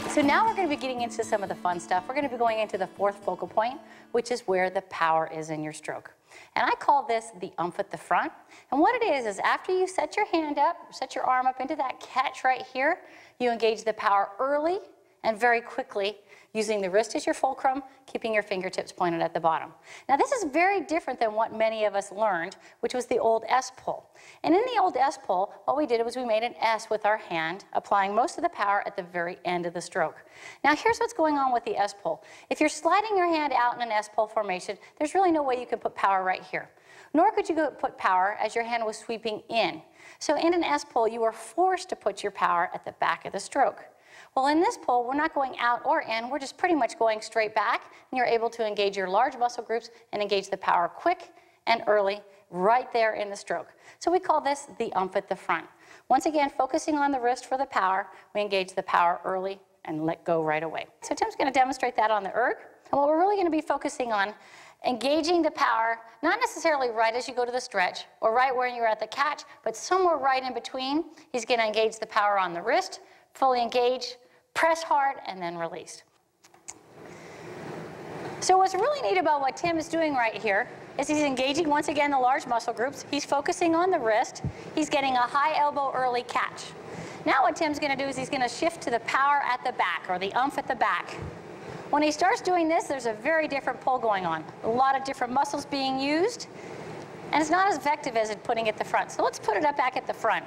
So now we're going to be getting into some of the fun stuff. We're going to be going into the fourth focal point, which is where the power is in your stroke. And I call this the umph at the front. And what it is after you set your hand up, set your arm up into that catch right here, you engage the power early and very quickly, using the wrist as your fulcrum, keeping your fingertips pointed at the bottom. Now this is very different than what many of us learned, which was the old S pull. And in the old S pull, what we did was we made an S with our hand, applying most of the power at the very end of the stroke. Now here's what's going on with the S pull. If you're sliding your hand out in an S pull formation, there's really no way you could put power right here. Nor could you put power as your hand was sweeping in. So in an S pull, you were forced to put your power at the back of the stroke. Well, in this pull, we're not going out or in, we're just pretty much going straight back, and you're able to engage your large muscle groups and engage the power quick and early right there in the stroke. So we call this the umph at the front. Once again, focusing on the wrist for the power, we engage the power early and let go right away. So Tim's going to demonstrate that on the erg, and what we're really going to be focusing on, engaging the power, not necessarily right as you go to the stretch or right where you're at the catch, but somewhere right in between. He's going to engage the power on the wrist, fully engage, press hard, and then release. So what's really neat about what Tim is doing right here is he's engaging, once again, the large muscle groups. He's focusing on the wrist. He's getting a high elbow early catch. Now what Tim's going to do is he's going to shift to the power at the back, or the umph at the back. When he starts doing this, there's a very different pull going on. A lot of different muscles being used, and it's not as effective as putting it at the front. So let's put it up back at the front.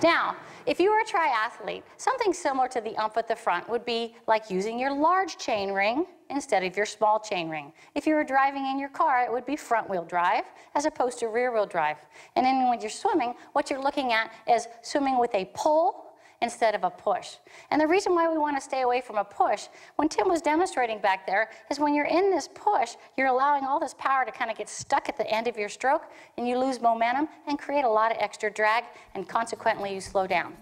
Now, if you were a triathlete, something similar to the umph at the front would be like using your large chain ring instead of your small chain ring. If you were driving in your car, it would be front wheel drive as opposed to rear wheel drive. And then when you're swimming, what you're looking at is swimming with a pull instead of a push. And the reason why we want to stay away from a push, when Tim was demonstrating back there, is when you're in this push, you're allowing all this power to kind of get stuck at the end of your stroke, and you lose momentum and create a lot of extra drag, and consequently you slow down.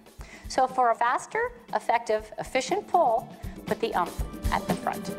So for a faster, effective, efficient pull, put the umph at the front.